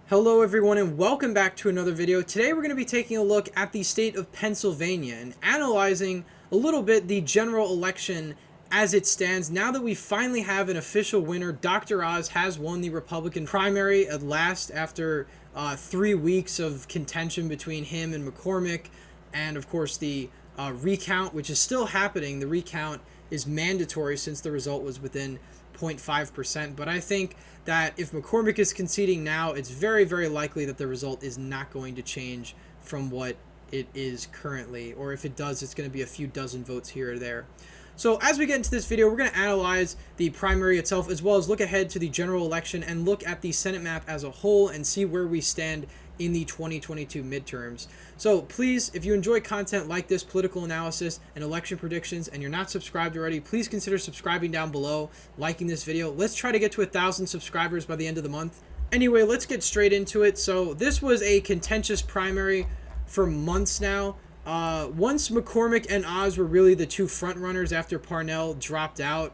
Hello everyone and welcome back to another video. Today we're going to be taking a look at the state of Pennsylvania and analyzing a little bit the general election as it stands. Now that we finally have an official winner, Dr. Oz has won the Republican primary at last after 3 weeks of contention between him and McCormick, and of course the recount, which is still happening. The recount is mandatory since the result was within 0.5%, but I think that if McCormick is conceding now, it's very, very likely that the result is not going to change from what it is currently, or if it does, it's going to be a few dozen votes here or there. So as we get into this video, we're going to analyze the primary itself, as well as look ahead to the general election and look at the Senate map as a whole and see where we stand in the 2022 midterms. So please, if you enjoy content like this, political analysis and election predictions, and you're not subscribed already, please consider subscribing down below, liking this video. Let's try to get to 1,000 subscribers by the end of the month. Anyway, let's get straight into it. So this was a contentious primary for months now. Once McCormick and Oz were really the two front runners after Parnell dropped out.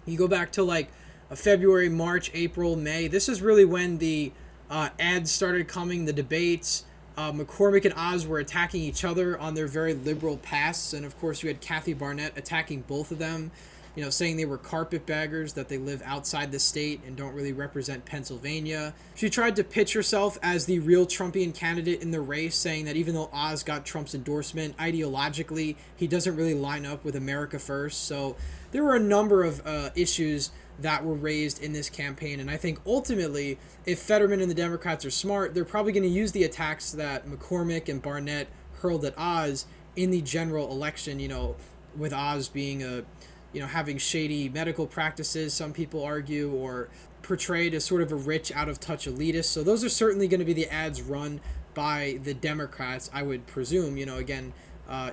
You go back to like February, March, April, May. This is really when the ads started coming, the debates. McCormick and Oz were attacking each other on their very liberal pasts, and of course you had Kathy Barnett attacking both of them, you know, saying they were carpetbaggers, that they live outside the state and don't really represent Pennsylvania. She tried to pitch herself as the real Trumpian candidate in the race, saying that even though Oz got Trump's endorsement, ideologically he doesn't really line up with America First. So there were a number of issues that were raised in this campaign, and I think ultimately, if Fetterman and the Democrats are smart, they're probably going to use the attacks that McCormick and Barnett hurled at Oz in the general election, you know, with Oz being having shady medical practices, some people argue, or portrayed as sort of a rich, out-of-touch elitist. So those are certainly going to be the ads run by the Democrats, I would presume, you know, again,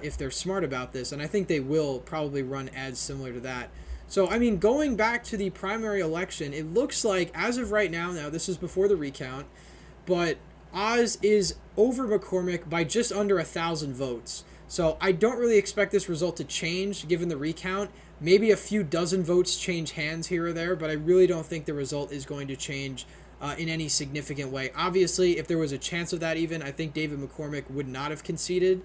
if they're smart about this, and I think they will probably run ads similar to that. So, I mean, going back to the primary election, it looks like, as of right now, this is before the recount, but Oz is over McCormick by just under 1,000 votes. So I don't really expect this result to change given the recount. Maybe a few dozen votes change hands here or there, but I really don't think the result is going to change in any significant way. Obviously, if there was a chance of that even, I think David McCormick would not have conceded.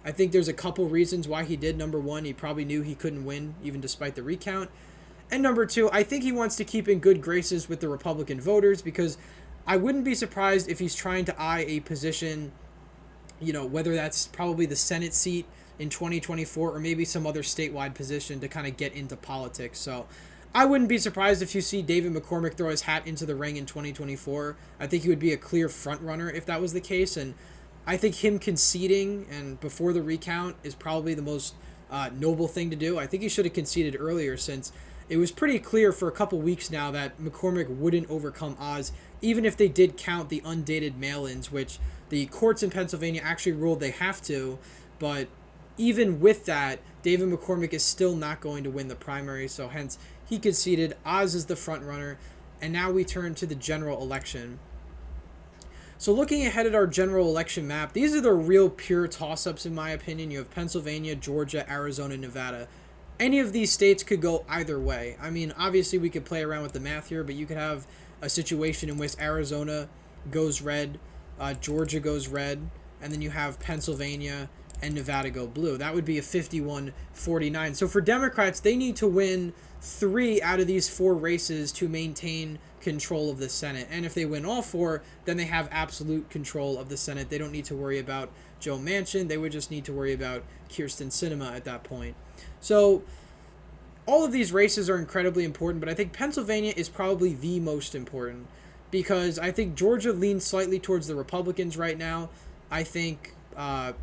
I think there's a couple reasons why he did. Number one, he probably knew he couldn't win, even despite the recount. And number two, I think he wants to keep in good graces with the Republican voters, because I wouldn't be surprised if he's trying to eye a position, you know, whether that's probably the Senate seat in 2024 or maybe some other statewide position to kind of get into politics. So I wouldn't be surprised if you see David McCormick throw his hat into the ring in 2024. I think he would be a clear front runner if that was the case, and I think him conceding and before the recount is probably the most noble thing to do. I think he should have conceded earlier, since it was pretty clear for a couple weeks now that McCormick wouldn't overcome Oz, even if they did count the undated mail-ins, which the courts in Pennsylvania actually ruled they have to. But even with that, David McCormick is still not going to win the primary, so hence he conceded. Oz is the front runner, and now we turn to the general election. So looking ahead at our general election map, these are the real pure toss-ups in my opinion. You have Pennsylvania, Georgia, Arizona, Nevada. Any of these states could go either way. I mean, obviously we could play around with the math here, but you could have a situation in which Arizona goes red, Georgia goes red, and then you have Pennsylvania and Nevada go blue. That would be a 51-49. So for Democrats, they need to win 3 out of these 4 races to maintain control of the Senate. And if they win all 4, then they have absolute control of the Senate. They don't need to worry about Joe Manchin. They would just need to worry about Kyrsten Sinema at that point. So all of these races are incredibly important, but I think Pennsylvania is probably the most important, because I think Georgia leans slightly towards the Republicans right now. I think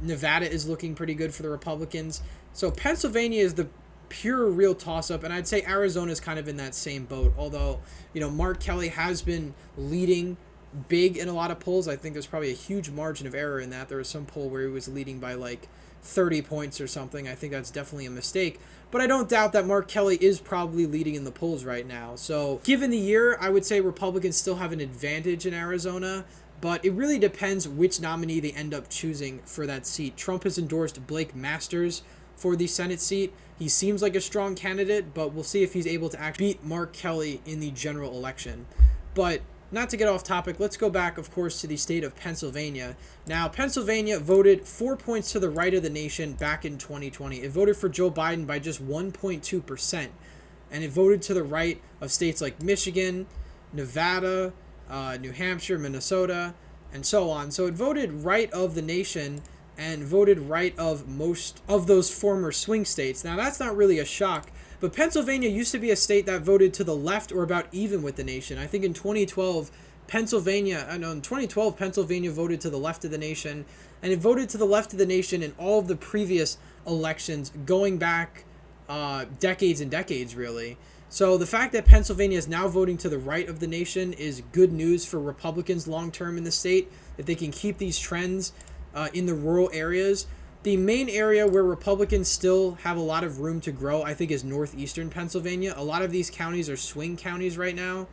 Nevada is looking pretty good for the Republicans. So Pennsylvania is the pure real toss-up, and I'd say Arizona is kind of in that same boat, although, you know, Mark Kelly has been leading big in a lot of polls. I think there's probably a huge margin of error in that. There was some poll where he was leading by like 30 points or something. I think that's definitely a mistake, but I don't doubt that Mark Kelly is probably leading in the polls right now. So given the year, I would say Republicans still have an advantage in Arizona, but it really depends which nominee they end up choosing for that seat. Trump has endorsed Blake Masters for the Senate seat. He seems like a strong candidate, but we'll see if he's able to actually beat Mark Kelly in the general election. But not to get off topic, let's go back, of course, to the state of Pennsylvania. Now, Pennsylvania voted 4 points to the right of the nation back in 2020. It voted for Joe Biden by just 1.2%. And it voted to the right of states like Michigan, Nevada, New Hampshire, Minnesota, and so on. So it voted right of the nation and voted right of most of those former swing states. Now, that's not really a shock, but Pennsylvania used to be a state that voted to the left or about even with the nation. I think in 2012, Pennsylvania voted to the left of the nation, and it voted to the left of the nation in all of the previous elections going back decades and decades, really. So the fact that Pennsylvania is now voting to the right of the nation is good news for Republicans long term in the state, if they can keep these trends in the rural areas. The main area where Republicans still have a lot of room to grow, I think, is northeastern Pennsylvania. A lot of these counties are swing counties right now.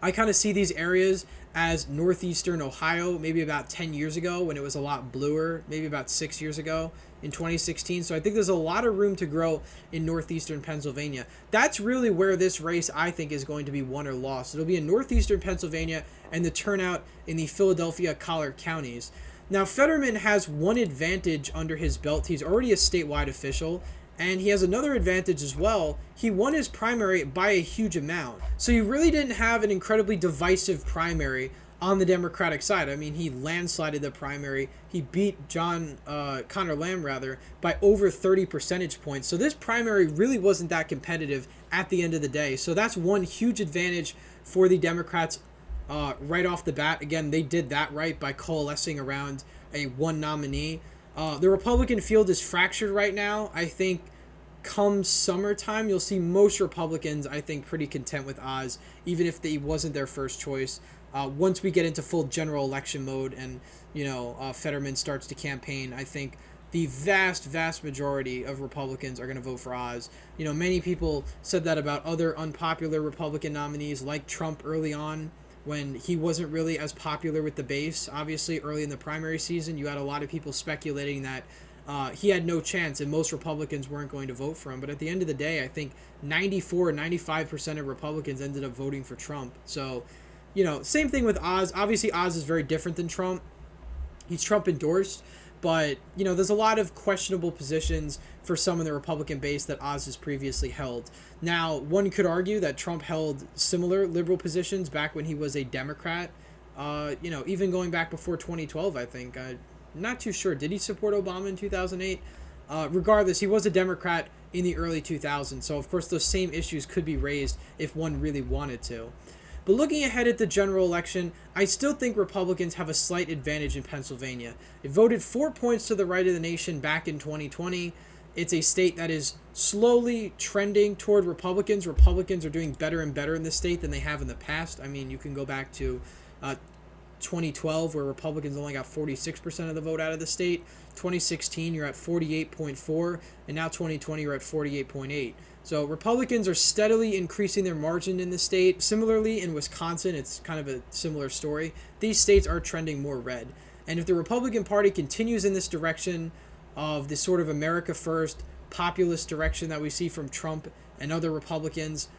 I kind of see these areas as northeastern Ohio, maybe about 10 years ago when it was a lot bluer, maybe about 6 years ago in 2016. So I think there's a lot of room to grow in northeastern Pennsylvania. That's really where this race, I think, is going to be won or lost. It'll be in northeastern Pennsylvania and the turnout in the Philadelphia collar counties. Now, Fetterman has one advantage under his belt. He's already a statewide official, and he has another advantage as well. He won his primary by a huge amount. So you really didn't have an incredibly divisive primary on the Democratic side. I mean, he landslided the primary. He beat Connor Lamb, by over 30 percentage points. So this primary really wasn't that competitive at the end of the day. So that's one huge advantage for the Democrats right off the bat. Again, they did that right by coalescing around a one nominee. The Republican field is fractured right now. I think come summertime, you'll see most Republicans, I think, pretty content with Oz, even if he wasn't their first choice. Once we get into full general election mode and, Fetterman starts to campaign, I think the vast majority of Republicans are going to vote for Oz. Many people said that about other unpopular Republican nominees like Trump early on, when he wasn't really as popular with the base. Obviously, early in the primary season, you had a lot of people speculating that he had no chance and most Republicans weren't going to vote for him. But at the end of the day, I think 95% of Republicans ended up voting for Trump. So, same thing with Oz. Obviously, Oz is very different than Trump. He's Trump endorsed, but, there's a lot of questionable positions for some in the Republican base that Oz has previously held. Now, one could argue that Trump held similar liberal positions back when he was a Democrat, even going back before 2012, I think. I'm not too sure. Did he support Obama in 2008? Regardless, he was a Democrat in the early 2000s, so of course those same issues could be raised if one really wanted to. But looking ahead at the general election, I still think Republicans have a slight advantage in Pennsylvania. It voted 4 points to the right of the nation back in 2020. It's a state that is slowly trending toward Republicans. Republicans are doing better and better in this state than they have in the past. I mean, you can go back to 2012, where Republicans only got 46% of the vote out of the state. 2016, you're at 48.4, and now 2020, you're at 48.8. So Republicans are steadily increasing their margin in the state. Similarly, in Wisconsin, it's kind of a similar story. These states are trending more red. And if the Republican Party continues in this direction of this sort of America First populist direction that we see from Trump and other Republicans,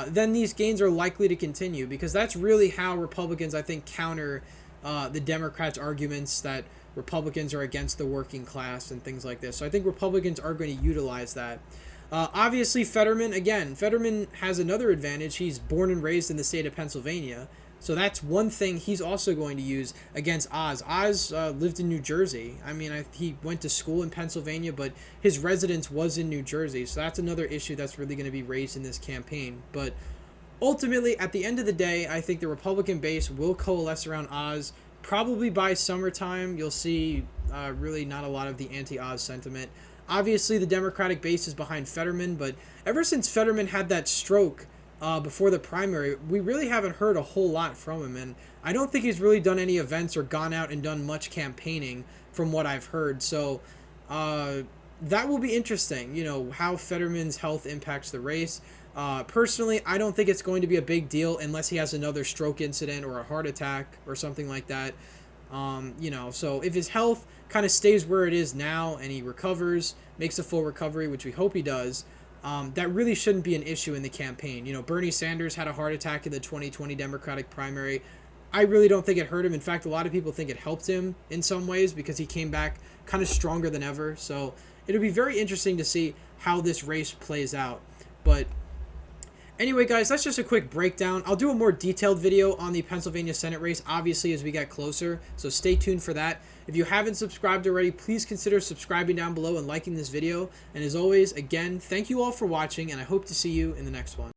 then these gains are likely to continue, because that's really how Republicans, I think, counter the Democrats' arguments that Republicans are against the working class and things like this. So I think Republicans are going to utilize that. Obviously, Fetterman has another advantage. He's born and raised in the state of Pennsylvania. So that's one thing he's also going to use against Oz. Oz lived in New Jersey. I mean, he went to school in Pennsylvania, but his residence was in New Jersey. So that's another issue that's really going to be raised in this campaign. But ultimately, at the end of the day, I think the Republican base will coalesce around Oz. Probably by summertime, you'll see really not a lot of the anti-Oz sentiment. Obviously, the Democratic base is behind Fetterman, but ever since Fetterman had that stroke before the primary, we really haven't heard a whole lot from him, and I don't think he's really done any events or gone out and done much campaigning from what I've heard. So that will be interesting, how Fetterman's health impacts the race. Personally, I don't think it's going to be a big deal unless he has another stroke incident or a heart attack or something like that. So if his health kind of stays where it is now and he recovers, makes a full recovery, which we hope he does, that really shouldn't be an issue in the campaign. You know, Bernie Sanders had a heart attack in the 2020 Democratic primary. I really don't think it hurt him. In fact, a lot of people think it helped him in some ways because he came back kind of stronger than ever. So it'll be very interesting to see how this race plays out. But anyway, guys, that's just a quick breakdown. I'll do a more detailed video on the Pennsylvania Senate race, obviously, as we get closer. So stay tuned for that. If you haven't subscribed already, please consider subscribing down below and liking this video. And as always, again, thank you all for watching, and I hope to see you in the next one.